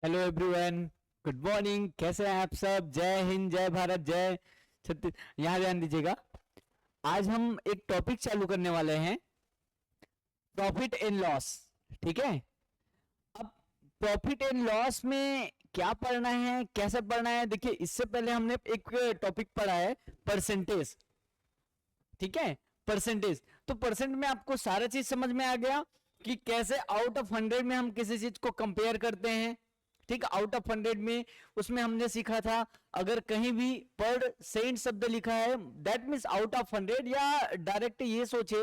Hello everyone, good morning. कैसे हैं आप सब? जय हिंद, जय भारत, जय छत्तीस। यहाँ ध्यान दीजिएगा, आज हम एक टॉपिक चालू करने वाले हैं, प्रॉफिट एंड लॉस। ठीक है। अब प्रॉफिट एंड लॉस में क्या पढ़ना है, कैसे पढ़ना है, देखिए इससे पहले हमने एक टॉपिक पढ़ा है, परसेंटेज। ठीक है, परसेंटेज। तो परसेंट में आपको सारा चीज समझ में आ गया कि कैसे आउट ऑफ 100 में हम किसी चीज को कंपेयर करते हैं। ठीक है, आउट ऑफ 100 में उसमें हमने सीखा था, अगर कहीं भी पर सेंट शब्द लिखा है दैट मीन्स आउट ऑफ 100, या डायरेक्ट ये सोचे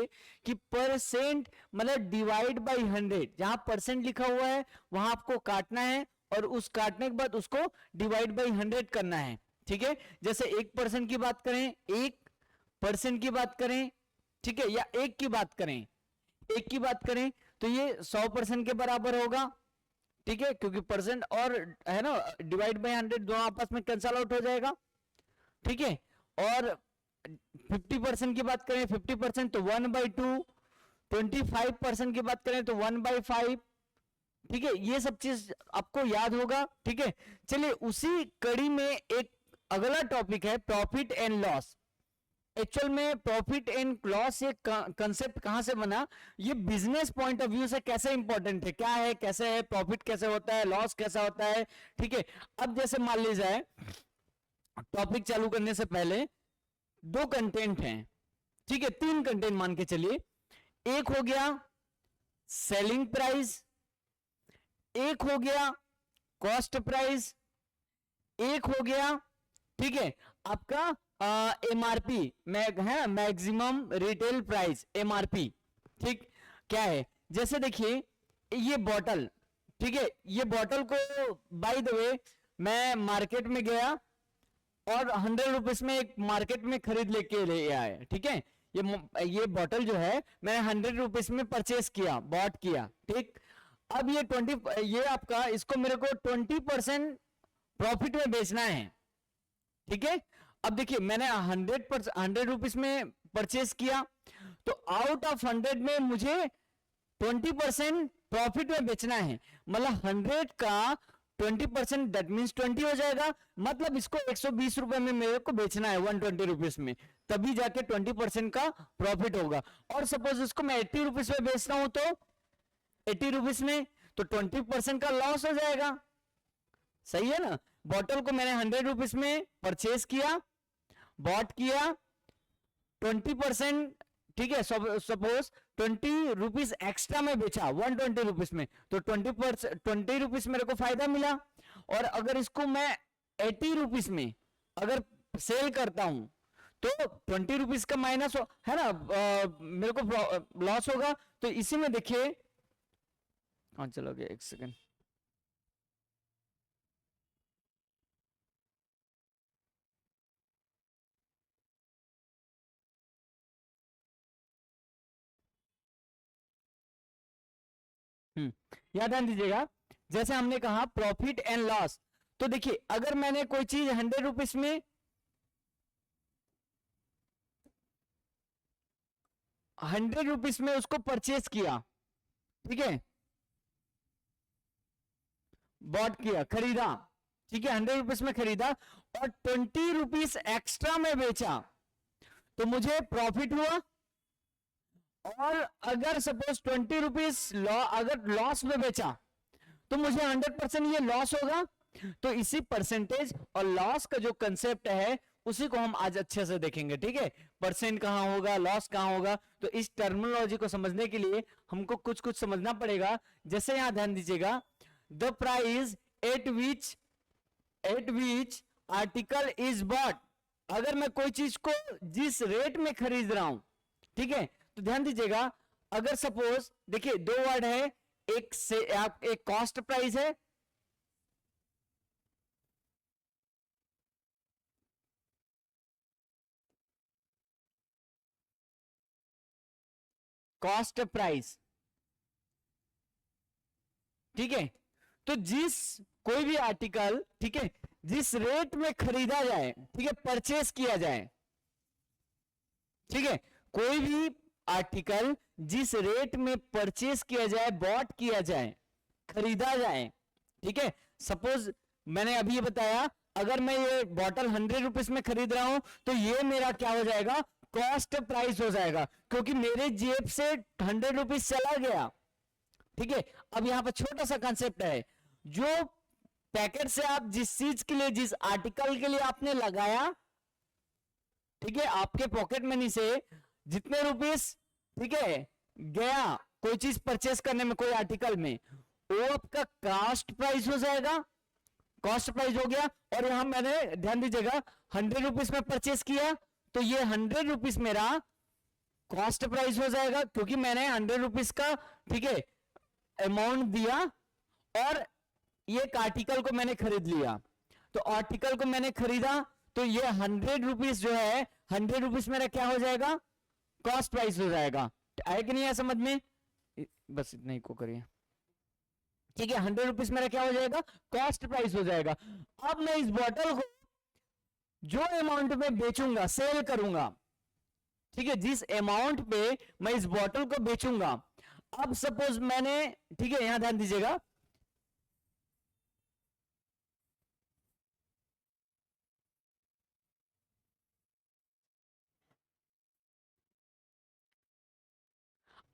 कि परसेंट मतलब डिवाइड बाय 100। जहां परसेंट लिखा हुआ है वहां आपको काटना है और उस काटने के बाद उसको डिवाइड बाय 100 करना है। ठीक है, जैसे 1% की बात करें, 1% की बात करें, ठीक है, या एक की बात करें, एक की बात करें तो ये 100% के बराबर होगा। ठीक है, क्योंकि परसेंट और है ना, डिवाइड बाय 100 दोनों आपस में कैंसल आउट हो जाएगा। ठीक है, और 50% की बात करें, 50% तो 1/2, 25% की बात करें तो 1/5। ठीक है, ये सब चीज आपको याद होगा। ठीक है, चलिए उसी कड़ी में एक अगला टॉपिक है, प्रॉफिट एंड लॉस। एक्चुअल में प्रॉफिट एंड लॉस ये कंसेप्ट कहां से बना, ये बिजनेस पॉइंट ऑफ व्यू से कैसे इंपॉर्टेंट है, क्या है, कैसे है, प्रॉफिट कैसे होता है, लॉस कैसा होता है। ठीक है, अब जैसे मान लीजिए टॉपिक चालू करने से पहले दो कंटेंट हैं, ठीक है, तीन कंटेंट मान के चलिए। एक हो गया सेलिंग प्राइस, एक हो गया कॉस्ट प्राइस, एक हो गया, ठीक है, आपका एमआरपी है, मैक्सिमम रिटेल प्राइस, एमआरपी। ठीक, क्या है, जैसे देखिए ये बॉटल, ठीक है, ये बॉटल को बाय द वे मैं मार्केट में गया और 100 रुपीज में एक मार्केट में खरीद लेके ले आया। ठीक है, ये बॉटल जो है मैंने 100 रुपीज में परचेस किया, बॉट किया। ठीक, अब ये आपका, इसको मेरे को 20% प्रॉफिट में बेचना है। ठीक है, अब देखिए मैंने 100 रुपीज में परचेस किया, तो आउट ऑफ 100 में मुझे 20% प्रॉफिट में बेचना है। मतलब 100 का 20% दैट मीन्स 20 हो जाएगा, मतलब इसको 120 रुपए में मेरे को बेचना है 120 रुपीज में, तभी जाके 20% का प्रॉफिट होगा। और सपोज इसको मैं 80 रुपीज में बेचता हूं तो 80 रुपीज में, तो 20% का लॉस हो जाएगा। सही है ना, बॉटल को मैंने 100 रुपीज में परचेस किया, बॉट किया 20%, ठीक है, सपोज 20 रुपीज एक्स्ट्रा में बेचा 120 रुपीज में, तो 20 रुपीज मेरे को फायदा मिला। और अगर इसको मैं 80 रुपीज में अगर सेल करता हूं तो 20 रुपीज का माइनस है ना, मेरे को लॉस होगा। तो इसी में देखिए, कहां चलो गया, एक सेकेंड। याद ध्यान दीजिएगा, जैसे हमने कहा प्रॉफिट एंड लॉस, तो देखिए अगर मैंने कोई चीज 100 रुपीज में, 100 रुपीज में उसको परचेस किया, ठीक है, बॉट किया, खरीदा, ठीक है, 100 रुपीज में खरीदा और 20 रुपीज एक्स्ट्रा में बेचा, तो मुझे प्रॉफिट हुआ। और अगर सपोज 20 रुपीज अगर लॉस में बेचा तो मुझे 100% ये लॉस होगा। तो इसी परसेंटेज और लॉस का जो कंसेप्ट है उसी को हम आज अच्छे से देखेंगे। ठीक है, परसेंट कहां होगा, लॉस कहां होगा, तो इस टर्मिनोलॉजी को समझने के लिए हमको कुछ कुछ समझना पड़ेगा। जैसे यहां ध्यान दीजिएगा, the price at which article is bought. अगर मैं कोई चीज को जिस रेट में खरीद रहा हूं, ठीक है, तो ध्यान दीजिएगा, अगर सपोज देखिए दो वर्ड है, एक कॉस्ट प्राइस है, कॉस्ट प्राइस, ठीक है, तो जिस कोई भी आर्टिकल, ठीक है, जिस रेट में खरीदा जाए, ठीक है, परचेस किया जाए, ठीक है, कोई भी आर्टिकल जिस रेट में परचेस किया जाए, बॉट किया जाए, खरीदा जाए, ठीक है, सपोज मैंने अभी ये बताया, अगर मैं ये बॉटल 100 रुपीज में खरीद रहा हूं तो ये मेरा क्या हो जाएगा, कॉस्ट प्राइस हो जाएगा, क्योंकि मेरे जेब से 100 रुपीज चला गया। ठीक है, अब यहां पर छोटा सा कंसेप्ट है, जो पैकेट से आप जिस चीज के लिए, जिस आर्टिकल के लिए आपने लगाया, ठीक है, आपके पॉकेट मनी से जितने रुपीस, ठीक है, गया कोई चीज परचेस करने में, कोई आर्टिकल में, वो आपका कॉस्ट प्राइस हो जाएगा, कॉस्ट प्राइस हो गया। और यहां मैंने ध्यान दीजिएगा 100 रुपीज में परचेस किया, तो ये 100 रुपीज मेरा कॉस्ट प्राइस हो जाएगा, क्योंकि मैंने 100 रुपीज का, ठीक है, अमाउंट दिया और ये एक आर्टिकल को मैंने खरीद लिया। तो आर्टिकल को मैंने खरीदा, तो ये 100 रुपीज जो है, 100 रुपीज मेरा क्या हो जाएगा, कॉस्ट प्राइस हो जाएगा। आया कि नहीं है समझ में? बस इतना ही को करिए, ठीक है। 100 रुपीज मेरा क्या हो जाएगा, कॉस्ट प्राइस हो जाएगा। अब मैं इस बॉटल को जो अमाउंट में बेचूंगा, सेल करूंगा, ठीक है, जिस अमाउंट पे मैं इस बॉटल को बेचूंगा, अब सपोज मैंने, ठीक है, यहां ध्यान दीजिएगा,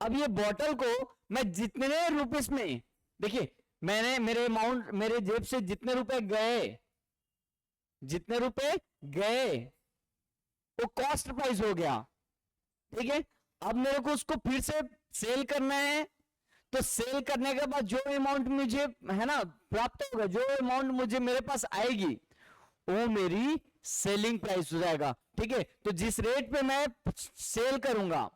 अब ये बॉटल को मैं जितने रुपीस में, देखिए मैंने, मेरे अमाउंट, मेरे जेब से जितने रुपए गए, जितने रुपए गए वो कॉस्ट प्राइस हो गया, ठीक है। अब मेरे को उसको फिर से सेल करना है, तो सेल करने के बाद जो अमाउंट मुझे, है ना, प्राप्त होगा, जो अमाउंट मुझे मेरे पास आएगी, वो मेरी सेलिंग प्राइस हो जाएगा, ठीक है। तो जिस रेट पे मैं सेल करूंगा,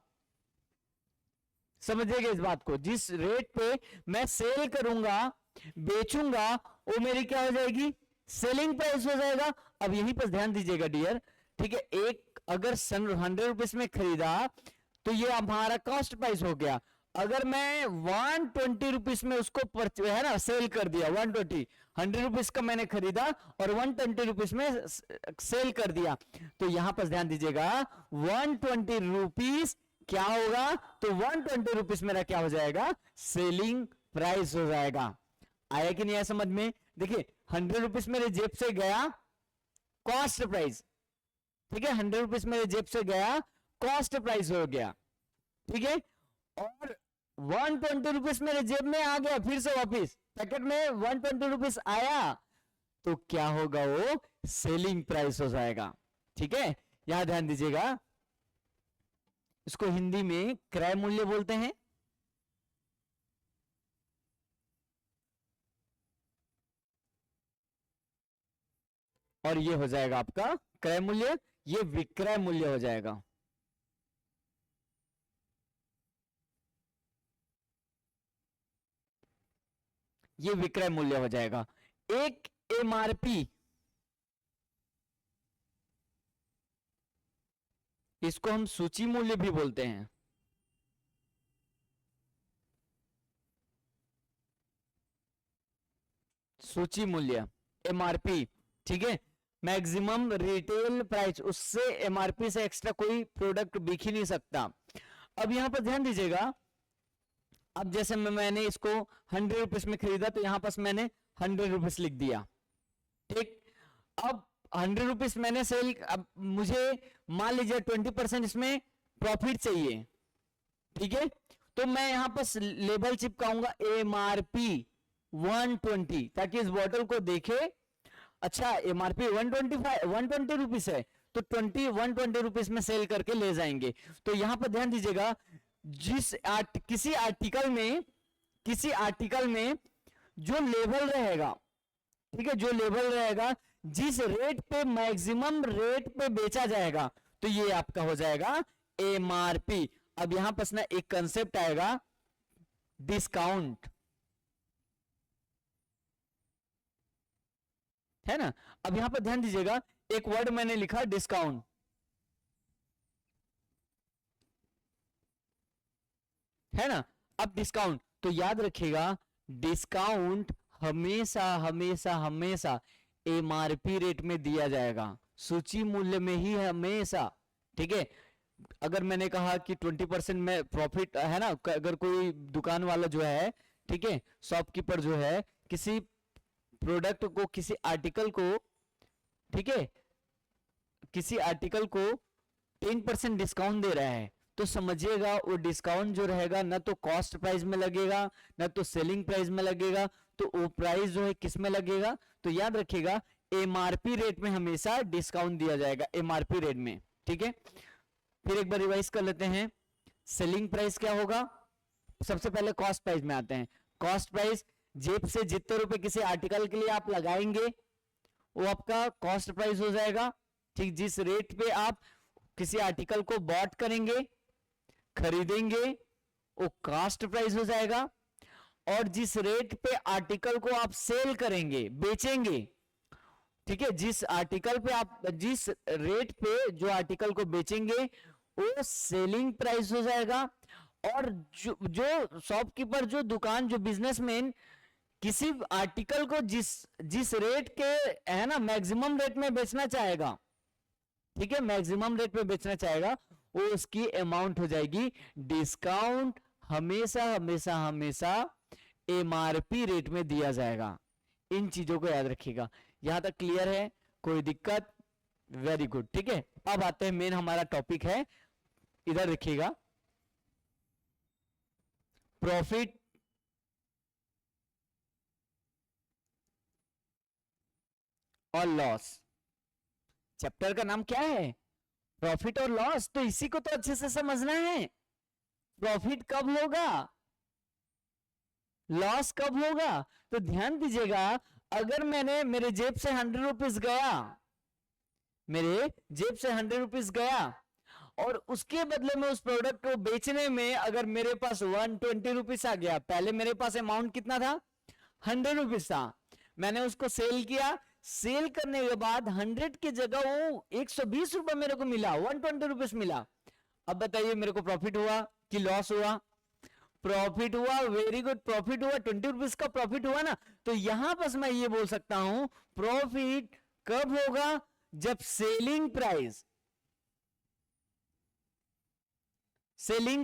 समझिएगा इस बात को, जिस रेट पे मैं सेल करूंगा, बेचूंगा, वो मेरी क्या हो जाएगी, सेलिंग प्राइस हो जाएगा। अब यहीं पर ध्यान दीजिएगा डियर, ठीक है, एक अगर 100 रुपीज में खरीदा तो ये हमारा कॉस्ट प्राइस हो गया। अगर मैं 120 रुपीज में उसको है ना सेल कर दिया, 120, 100 रुपीज का मैंने खरीदा और 120 रुपीज में सेल कर दिया, तो यहां पर ध्यान दीजिएगा 120 रुपीज क्या होगा, तो 120 रुपीज मेरा क्या हो जाएगा, सेलिंग प्राइस हो जाएगा। आया कि नहीं आया समझ में? देखिए 100 रुपीज मेरे जेब से गया, कॉस्ट प्राइस, ठीक है, 100 रुपीज मेरे जेब से गया, कॉस्ट प्राइस हो गया, ठीक है। और 120 रुपीज मेरे जेब में आ गया, फिर से वापिस पैकेट में 120 रुपीज आया, तो क्या होगा, वो सेलिंग प्राइस हो जाएगा, ठीक है। यहां ध्यान दीजिएगा, इसको हिंदी में क्रय मूल्य बोलते हैं। और ये हो जाएगा आपका क्रय मूल्य, ये विक्रय मूल्य हो जाएगा। ये विक्रय मूल्य हो जाएगा। एक एमआरपी, इसको हम सूची मूल्य भी बोलते हैं। सूची मूल्य, एमआरपी, ठीक है, मैक्सिमम रिटेल प्राइस, उससे एमआरपी से एक्स्ट्रा कोई प्रोडक्ट बिक ही नहीं सकता। अब यहां पर ध्यान दीजिएगा, अब जैसे मैंने इसको 100 रुपीज में खरीदा, तो यहां पर मैंने 100 रुपीज लिख दिया, ठीक। अब 100 रुपीज मैंने सेल, अब मुझे मान लीजिए 20% इसमें प्रॉफिट चाहिए, ठीक है, तो मैं यहां पर लेबल चिपकाऊंगा एमआरपी 120, ताकि इस बॉटल को देखे, अच्छा एमआरपी 120 रुपीज है, तो 120 रुपीज में सेल करके ले जाएंगे। तो यहां पर ध्यान दीजिएगा, किसी आर्टिकल में जो लेबल रहेगा, ठीक है, जो लेबल रहेगा, जिस रेट पे मैक्सिमम रेट पे बेचा जाएगा, तो ये आपका हो जाएगा एमआरपी। अब यहां पर ना एक कंसेप्ट आएगा, डिस्काउंट, है ना। अब यहां पर ध्यान दीजिएगा, एक वर्ड मैंने लिखा डिस्काउंट, है ना। अब डिस्काउंट, तो याद रखिएगा, डिस्काउंट हमेशा हमेशा हमेशा एमआरपी रेट में दिया जाएगा, सूची मूल्य में ही हमेशा, ठीक है। अगर मैंने कहा कि 20% में प्रॉफिट है ना, अगर कोई दुकान वाला जो है, ठीक है, शॉपकीपर जो है, किसी प्रोडक्ट को, किसी आर्टिकल को, ठीक है, किसी आर्टिकल को 10% डिस्काउंट दे रहा है, तो समझिएगा वो डिस्काउंट जो रहेगा ना तो कॉस्ट प्राइस में लगेगा ना तो सेलिंग प्राइस में लगेगा, तो वो प्राइस जो है किस में लगेगा, तो याद रखिएगा एमआरपी रेट में हमेशा डिस्काउंट दिया जाएगा, एमआरपी रेट में, ठीक है। फिर एक बार रिवाइज कर लेते हैं, सेलिंग प्राइस क्या होगा, सबसे पहले कॉस्ट प्राइस में आते हैं। कॉस्ट प्राइस, जेब से जितने रुपए किसी आर्टिकल के लिए आप लगाएंगे वो आपका कॉस्ट प्राइस हो जाएगा, ठीक। जिस रेट पे आप किसी आर्टिकल को बॉट करेंगे, खरीदेंगे, वो कॉस्ट प्राइस हो जाएगा। और जिस रेट पे आर्टिकल को आप सेल करेंगे, बेचेंगे, ठीक है, जिस आर्टिकल पे आप, जिस रेट पे जो आर्टिकल को बेचेंगे वो सेलिंग प्राइस हो जाएगा। और जो शॉपकीपर, जो दुकान, जो बिजनेसमैन किसी आर्टिकल को जिस जिस रेट के, है ना, मैक्सिमम रेट में बेचना चाहेगा, ठीक है, मैक्सिमम रेट पे बेचना चाहेगा, वो उसकी अमाउंट हो जाएगी डिस्काउंट। हमेशा हमेशा हमेशा एमआरपी रेट में दिया जाएगा। इन चीजों को याद रखिएगा। यहां तक क्लियर है, कोई दिक्कत? वेरी गुड, ठीक है। अब आते हैं, मेन हमारा टॉपिक है, इधर देखिएगा, प्रॉफिट और लॉस। चैप्टर का नाम क्या है? प्रॉफिट और लॉस। तो इसी को तो अच्छे से समझना है। प्रॉफिट कब होगा, लॉस कब होगा? तो ध्यान दीजिएगा, अगर मेरे जेब से 100 रुपीज गया, मेरे जेब से 100 रुपीज गया, और उसके बदले में उस प्रोडक्ट को बेचने में अगर मेरे पास 120 रुपीज आ गया, पहले मेरे पास अमाउंट कितना था? 100 रुपीज था, मैंने उसको सेल किया, सेल करने के बाद 100 की जगह वो 120 रुपए मेरे को मिला, 120 रुपीज मिला। अब बताइए मेरे को प्रॉफिट हुआ कि लॉस हुआ? प्रॉफिट हुआ, वेरी गुड, प्रॉफिट हुआ, 20 रुपीज का प्रॉफिट हुआ ना। तो यहां पर मैं ये बोल सकता हूं, प्रॉफिट कब होगा? जब सेलिंग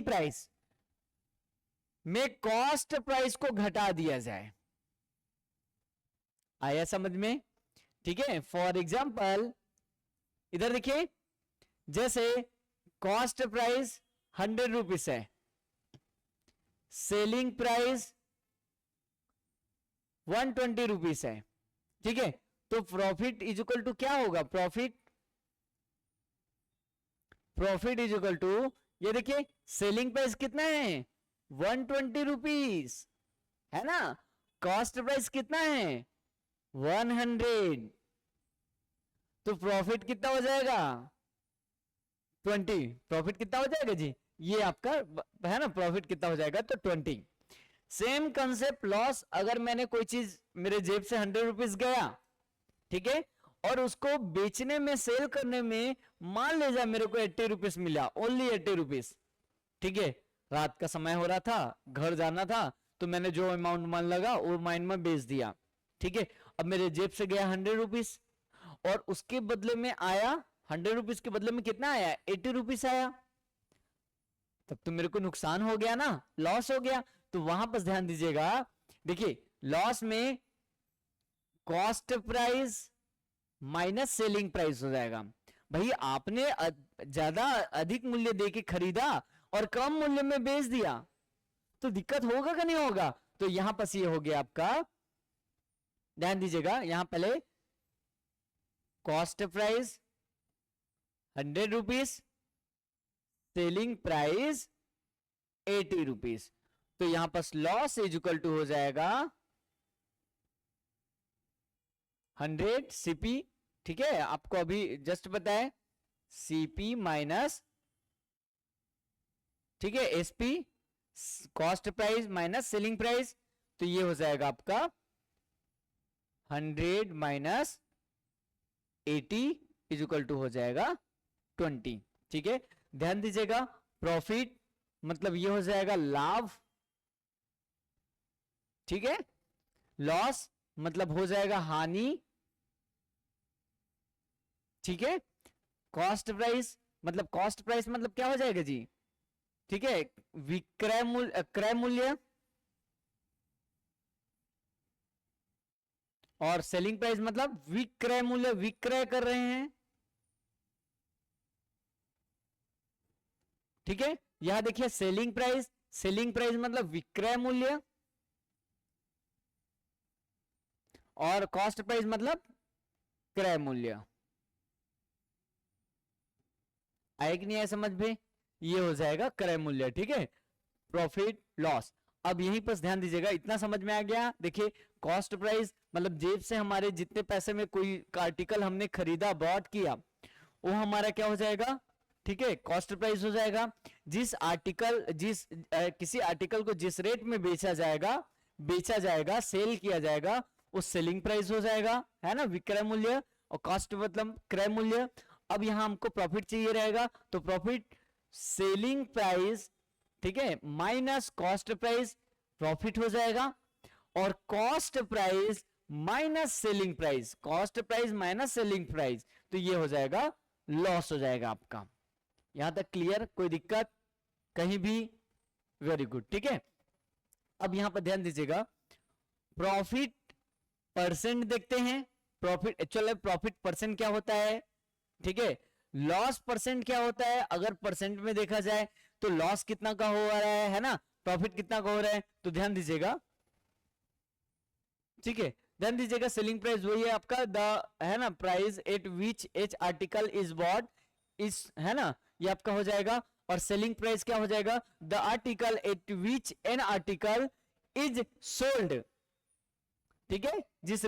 प्राइस में कॉस्ट प्राइस को घटा दिया जाए। आया समझ में? ठीक है। फॉर एग्जाम्पल इधर देखिए, जैसे कॉस्ट प्राइस 100 रुपीज है, सेलिंग प्राइस 120 रुपीज है, ठीक है। तो प्रॉफिट इज इक्वल टू क्या होगा? प्रॉफिट इज इक्वल टू, ये देखिए सेलिंग प्राइस कितना है? 120 रुपीज, है ना। कॉस्ट प्राइस कितना है? 100। तो प्रॉफिट कितना हो जाएगा? 20। प्रॉफिट कितना हो जाएगा जी? ये आपका है ना, प्रॉफिट कितना हो जाएगा? तो 20। सेम कंसेप्ट लॉस, अगर मैंने कोई चीज, मेरे जेब से 100 रुपीज गया, ठीक है, और उसको बेचने में, सेल करने में मान लीजिए मेरे को 80 रुपीज मिला, ओनली 80 रुपीज, ठीक है। रात का समय हो रहा था, घर जाना था, तो मैंने जो अमाउंट मन लगा वो अमाउंट में बेच दिया, ठीक है। अब मेरे जेब से गया 100 रुपीज, और उसके बदले में आया, 100 रुपीज के बदले में कितना आया? 80 रुपीज आया। तब तो मेरे को नुकसान हो गया ना, लॉस हो गया। तो वहां पर ध्यान दीजिएगा, देखिए लॉस में cost price minus selling price हो जाएगा। भाई आपने ज्यादा अधिक मूल्य देके खरीदा और कम मूल्य में बेच दिया, तो दिक्कत होगा कि नहीं होगा? तो यहां पर ये हो गया आपका, ध्यान दीजिएगा, यहां पहले cost price 100 rupees, selling price 80 rupees. तो यहां पर लॉस इज इक्वल टू हो जाएगा 100 सीपी, ठीक है। आपको अभी जस्ट बताए, सीपी माइनस, ठीक है, SP, cost price minus selling price. तो ये हो जाएगा आपका 100 माइनस 80 इज इक्वल टू हो जाएगा 20, ठीक है। ध्यान दीजिएगा, प्रॉफिट मतलब ये हो जाएगा लाभ, ठीक है। लॉस मतलब हो जाएगा हानि, ठीक है। कॉस्ट प्राइस मतलब क्या हो जाएगा जी? ठीक है, विक्रय मूल्य, क्रय मूल्य, और सेलिंग प्राइस मतलब विक्रय मूल्य, विक्रय कर रहे हैं, ठीक है। यहां देखिए सेलिंग प्राइस, सेलिंग प्राइस मतलब विक्रय मूल्य, और कॉस्ट प्राइस मतलब क्रय मूल्य। आए कि नहीं आए समझ में? ये हो जाएगा क्रय मूल्य, ठीक है, प्रॉफिट लॉस। अब यहीं पर ध्यान दीजिएगा, इतना समझ में आ गया। देखिए कॉस्ट प्राइस मतलब जेब से हमारे जितने पैसे में कोई आर्टिकल हमने खरीदा, बॉट किया, वो हमारा क्या हो जाएगा, ठीक है, कॉस्ट प्राइस हो जाएगा। जिस आर्टिकल किसी आर्टिकल को जिस रेट में बेचा जाएगा, सेल किया जाएगा, वो सेलिंग प्राइस हो जाएगा, है ना, विक्रय मूल्य। और कॉस्ट मतलब क्रय मूल्य। अब यहां हमको प्रॉफिट चाहिए रहेगा, तो प्रॉफिट सेलिंग प्राइस, ठीक है, माइनस कॉस्ट प्राइस, प्रॉफिट हो जाएगा। और cost price minus selling price, cost price minus selling price, तो ये हो जाएगा लॉस हो जाएगा आपका। यहां तक क्लियर? कोई दिक्कत कहीं भी? वेरी गुड, ठीक है। अब यहां पर ध्यान दीजिएगा, प्रॉफिट परसेंट देखते हैं। प्रॉफिट एक्चुअल प्रॉफिट परसेंट क्या होता है, ठीक है। लॉस परसेंट क्या होता है, अगर परसेंट में देखा जाए तो लॉस कितना का हो रहा है ना, प्रॉफिट कितना का हो रहा है, तो ध्यान दीजिएगा, ठीक है, ध्यान दीजिएगा। सेलिंग प्राइस वही है आपका द, है ना, price at which H article is bought, इस, है ना, ये आपका हो जाएगा। और सेलिंग प्राइस क्या हो जाएगा, the article eight which an article is sold, ठीक है, जिस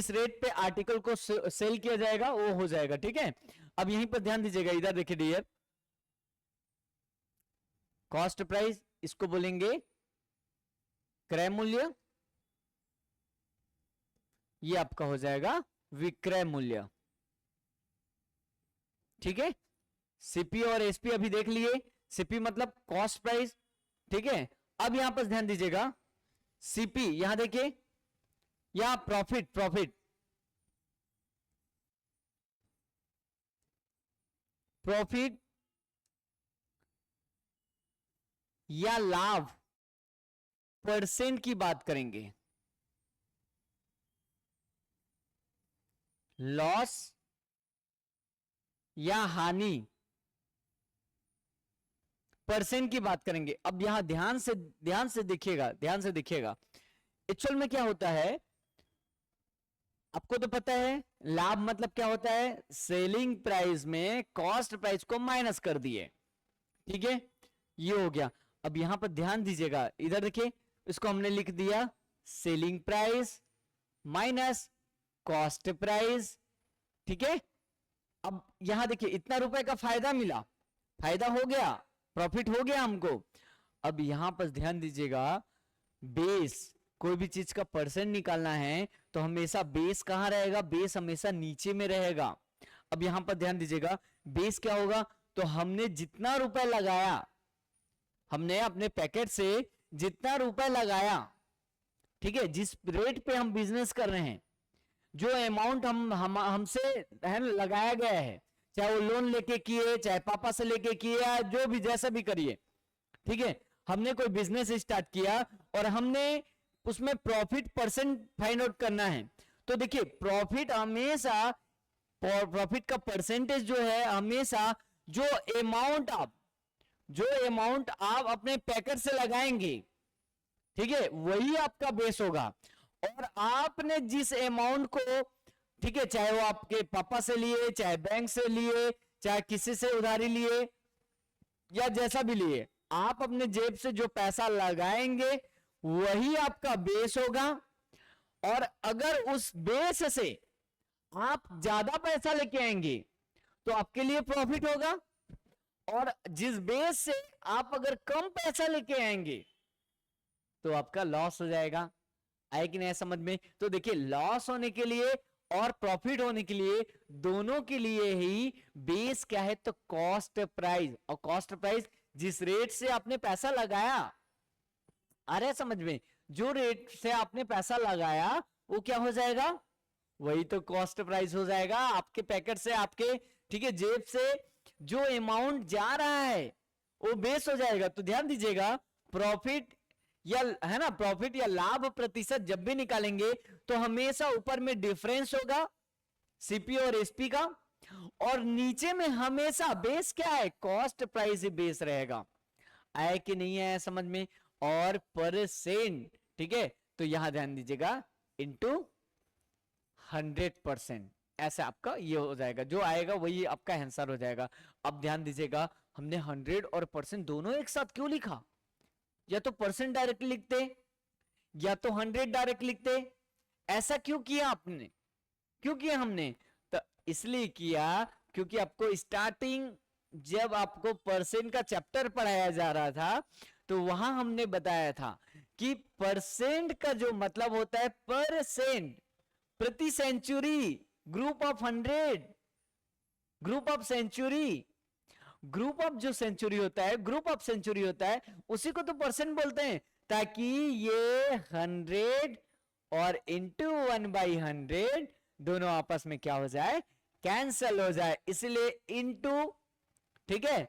रेट पे आर्टिकल को सेल किया जाएगा वो हो जाएगा, ठीक है। अब यहीं पर ध्यान दीजिएगा, इधर देखिए डियर, कॉस्ट प्राइस इसको बोलेंगे क्रय मूल्य, ये आपका हो जाएगा विक्रय मूल्य, ठीक है। सीपी और एसपी अभी देख लिए, सीपी मतलब कॉस्ट प्राइस, ठीक है। अब यहां पर ध्यान दीजिएगा, सीपी यहां देखिए, या प्रॉफिट, प्रॉफिट या लाभ परसेंट की बात करेंगे, लॉस या हानि परसेंट की बात करेंगे। अब यहां ध्यान से देखिएगा, एक्चुअल में क्या होता है, आपको तो पता है लाभ मतलब क्या होता है, सेलिंग प्राइस में कॉस्ट प्राइस को माइनस कर दिए, ठीक है, ये हो गया। अब यहां पर ध्यान दीजिएगा, इधर देखिए, इसको हमने लिख दिया selling price minus cost price, ठीक है। अब यहां देखिए इतना रुपए का फायदा मिला, फायदा हो गया, प्रॉफिट हो गया हमको। अब यहां पर ध्यान दीजिएगा, बेस, कोई भी चीज का परसेंट निकालना है तो हमेशा बेस कहां रहेगा, बेस हमेशा नीचे में रहेगा। अब यहां पर ध्यान दीजिएगा, बेस क्या होगा, तो हमने जितना रुपए लगाया, हमने अपने पैकेट से जितना रुपए लगाया, ठीक है, जिस रेट पे हम बिजनेस कर रहे हैं, जो अमाउंट हमसे है लगाया गया है, चाहे वो लोन लेके किए, चाहे पापा से लेके किए, या जो भी जैसा भी करिए, ठीक है, हमने कोई बिजनेस स्टार्ट किया और हमने उसमें प्रॉफिट परसेंट फाइंड आउट करना है। तो देखिए प्रॉफिट हमेशा, प्रॉफिट का परसेंटेज जो है हमेशा जो अमाउंट आप अपने पैकेट से लगाएंगे, ठीक है, वही आपका बेस होगा। और आपने जिस अमाउंट को, ठीक है, चाहे वो आपके पापा से लिए, चाहे बैंक से लिए, चाहे किसी से उधारी लिए, या जैसा भी लिए, आप अपने जेब से जो पैसा लगाएंगे वही आपका बेस होगा। और अगर उस बेस से आप ज्यादा पैसा लेके आएंगे तो आपके लिए प्रॉफिट होगा, और जिस बेस से आप अगर कम पैसा लेके आएंगे तो आपका लॉस हो जाएगा। आए कि नहीं समझ में? तो देखिए लॉस होने के लिए और प्रॉफिट होने के लिए, दोनों के लिए ही बेस क्या है, तो कॉस्ट प्राइस। और कॉस्ट प्राइस जिस रेट से आपने पैसा लगाया, आ रहा है समझ में, जो रेट से आपने पैसा लगाया वो क्या हो जाएगा, वही तो कॉस्ट प्राइस हो जाएगा। आपके पैकेट से, आपके, ठीक है, जेब से जो अमाउंट जा रहा है वो बेस हो जाएगा। तो ध्यान दीजिएगा, प्रॉफिट या है ना, प्रॉफिट या लाभ प्रतिशत जब भी निकालेंगे तो हमेशा ऊपर में डिफरेंस होगा सीपी और एसपी का, और नीचे में हमेशा बेस क्या है, कॉस्ट प्राइस ही बेस रहेगा। आया कि नहीं आया समझ में? और परसेंट, ठीक है, तो यहां ध्यान दीजिएगा इंटू 100%, ऐसे आपका ये हो जाएगा, जो आएगा वही आपका आंसर हो जाएगा। अब ध्यान दीजिएगा, हमने 100 और परसेंट दोनों एक साथ क्यों लिखा? या तो परसेंट डायरेक्ट लिखते या तो 100 डायरेक्ट लिखते, ऐसा क्यों किया आपने, क्यों किया हमने? तो इसलिए किया क्योंकि आपको स्टार्टिंग जब आपको परसेंट का चैप्टर पढ़ाया जा रहा था तो वहां हमने बताया था कि परसेंट का जो मतलब होता है परसेंट, प्रति century, group of 100, group of century, group of जो सेंचुरी होता है, ग्रुप ऑफ सेंचुरी होता है, उसी को तो परसेंट बोलते हैं, ताकि ये 100 और इंटू 1/100 दोनों आपस में क्या हो जाए, कैंसल हो जाए, इसलिए इंटू, ठीक है,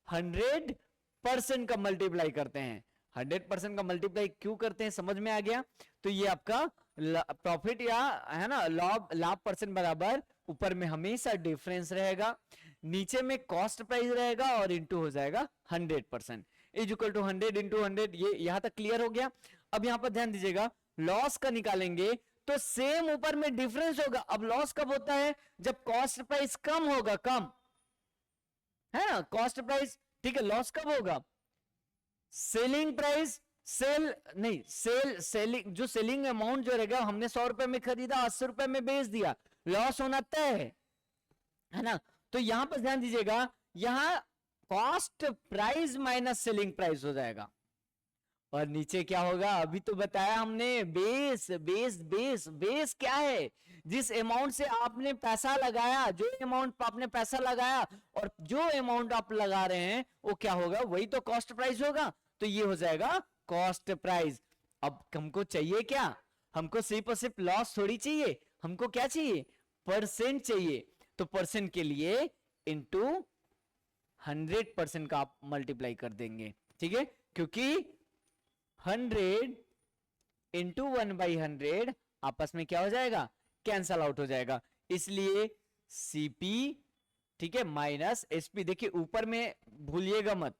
100% का मल्टीप्लाई करते हैं। 100% का मल्टीप्लाई क्यों करते हैं, समझ में आ गया? तो ये आपका प्रॉफिट या है ना लाभ परसेंट बराबर ऊपर में हमेशा डिफरेंस रहेगा, नीचे में कॉस्ट प्राइस रहेगा और इंटू हो जाएगा 100% इज इक्वल टू 100 इंटू 100। ये यहां तक क्लियर हो गया। अब यहां पर ध्यान दीजिएगा, लॉस का निकालेंगे तो सेम ऊपर में डिफरेंस होगा। अब लॉस कब होता है, जब कॉस्ट प्राइस कम होगा, कम है ना, कॉस्ट प्राइस, ठीक है, लॉस कब होगा, सेलिंग प्राइस, सेल नहीं, सेलिंग जो सेलिंग अमाउंट जो रहेगा, हमने 100 रुपए में खरीदा, 80 रुपए में बेच दिया, लॉस होना तय है ना। तो यहां पर ध्यान दीजिएगा, यहां cost price minus selling price हो जाएगा, और नीचे क्या होगा, अभी तो बताया हमने, बेस बेस बेस बेस क्या है, जिस अमाउंट से आपने पैसा लगाया, जो अमाउंट आपने पैसा लगाया और जो अमाउंट आप लगा रहे हैं वो क्या होगा, वही तो कॉस्ट प्राइस होगा, तो ये हो जाएगा कॉस्ट प्राइस। अब हमको चाहिए क्या, हमको सिर्फ और सिर्फ लॉस थोड़ी चाहिए, हमको क्या चाहिए, परसेंट चाहिए। तो परसेंट के लिए इंटू 100% का आप मल्टीप्लाई कर देंगे, ठीक है, क्योंकि 100 इंटू 1/100 आपस में क्या हो जाएगा, कैंसल आउट हो जाएगा, इसलिए सीपी, ठीक है, माइनस एसपी। देखिए ऊपर में भूलिएगा मत,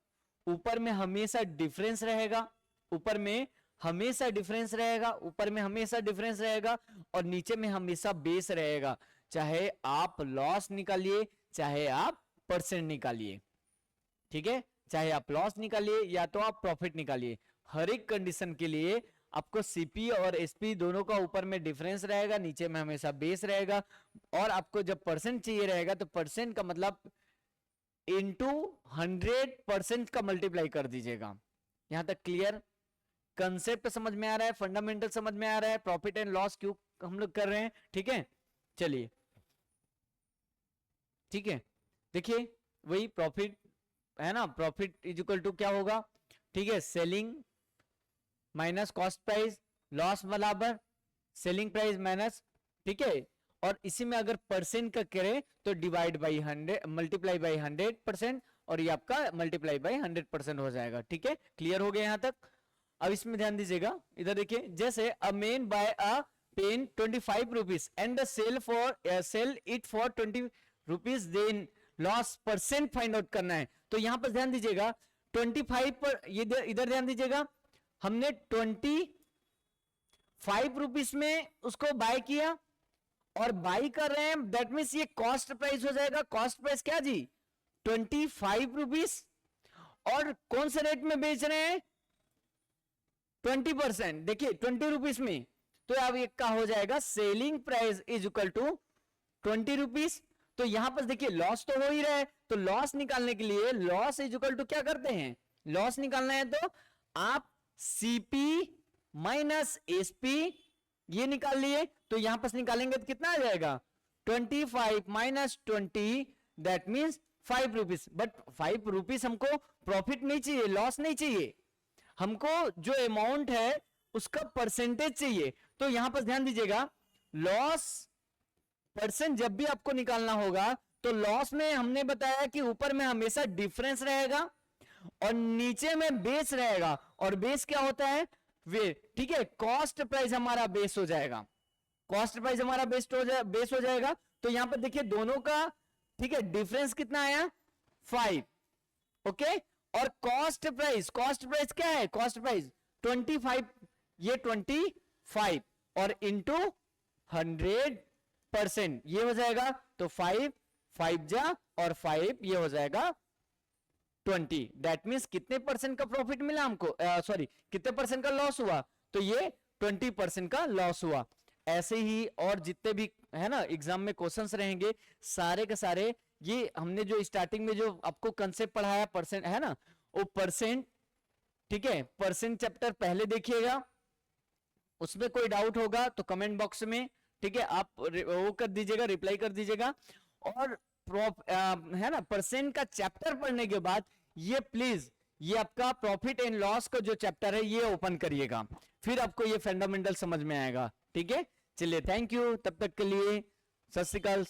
ऊपर में हमेशा डिफरेंस रहेगा, ऊपर में हमेशा डिफरेंस रहेगा, ऊपर में हमेशा डिफरेंस रहेगा, और नीचे में हमेशा बेस रहेगा, चाहे आप लॉस निकालिए चाहे आप परसेंट निकालिए, ठीक है, चाहे आप लॉस निकालिए या तो आप प्रॉफिट निकालिए, हर एक कंडीशन के लिए आपको सीपी और एसपी दोनों का ऊपर में डिफरेंस रहेगा, नीचे में हमेशा बेस रहेगा, और आपको जब परसेंट चाहिए रहेगा तो परसेंट का मतलब इंटू 100% का मल्टीप्लाई कर दीजिएगा। यहां तक क्लियर, कंसेप्ट समझ में आ रहा है, फंडामेंटल समझ में आ रहा है, प्रॉफिट एंड लॉस क्यों हम लोग कर रहे हैं, ठीक है, चलिए, ठीक है, देखिए वही प्रॉफिट है ना, प्रॉफिट इज इक्वल टू क्या होगा, ठीक है, selling minus cost price, loss बराबर सेलिंग प्राइस माइनस, ठीक है, और इसी में अगर परसेंट का करें तो डिवाइड बाई 100, मल्टीप्लाई बाई 100%, और ये आपका मल्टीप्लाई बाई 100% हो जाएगा, ठीक है, क्लियर हो गया यहां तक। अब इसमें ध्यान दीजिएगा, इधर देखिए, जैसे a man buy a pen 25 rupees and sell it for 20 rupees, then loss percent find out करना है। तो यहां पर ध्यान दीजिएगा 25 पर, ये इधर ध्यान दीजिएगा, हमने 25 रुपीज में उसको बाय किया और बाय कर रहे हैं, दैट मीन्स ये कॉस्ट प्राइस हो जाएगा। कॉस्ट प्राइस क्या जी, 25 रुपीज, और कौन से रेट में बेच रहे हैं, 20%, देखिए 20 रुपीज में, तो अब एक का हो जाएगा selling price is equal to 20 rupees. तो यहां पर देखिए लॉस तो हो ही रहा है, तो लॉस निकालने के लिए लॉस इज इक्वल टू क्या करते हैं, लॉस निकालना है तो आप सीपी माइनस एसपी ये निकाल लिए, तो यहां पर निकालेंगे तो कितना आ जाएगा, 25 minus 20, that means 5 rupees. But 5 rupees हमको प्रॉफिट नहीं चाहिए, लॉस नहीं चाहिए, हमको जो अमाउंट है उसका परसेंटेज चाहिए। तो यहां पर ध्यान दीजिएगा, लॉस परसेंट जब भी आपको निकालना होगा तो लॉस में हमने बताया कि ऊपर में हमेशा डिफरेंस रहेगा, और नीचे में बेस रहेगा, और बेस क्या होता है, वे, ठीक है, कॉस्ट प्राइस हमारा बेस हो जाएगा, कॉस्ट प्राइस हमारा बेस हो जाएगा। तो यहां पर देखिए दोनों का, ठीक है, डिफरेंस कितना आया, 5, ओके। और कॉस्ट प्राइस क्या है, कॉस्ट प्राइस 25, ये 25 और इंटू 100% ये हो जाएगा, तो 5 जा और 5 ये हो जाएगा 20। दैट मीन्स कितने परसेंट का प्रॉफिट मिला हमको, सॉरी कितने परसेंट का लॉस हुआ, तो ये 20% का लॉस हुआ। ऐसे ही और जितने भी है ना एग्जाम में क्वेश्चंस रहेंगे सारे के सारे, ये हमने जो स्टार्टिंग में जो आपको कंसेप्ट पढ़ाया परसेंट है ना, वो परसेंट, ठीक है, परसेंट चैप्टर पहले देखिएगा, उसमें कोई डाउट होगा तो कमेंट बॉक्स में, ठीक है, आप वो कर दीजिएगा, रिप्लाई कर दीजिएगा। और है ना परसेंट का चैप्टर पढ़ने के बाद ये प्लीज ये आपका प्रॉफिट एंड लॉस का जो चैप्टर है ये ओपन करिएगा, फिर आपको ये फंडामेंटल समझ में आएगा, ठीक है। चलिए थैंक यू, तब तक के लिए सत श्री अकाल।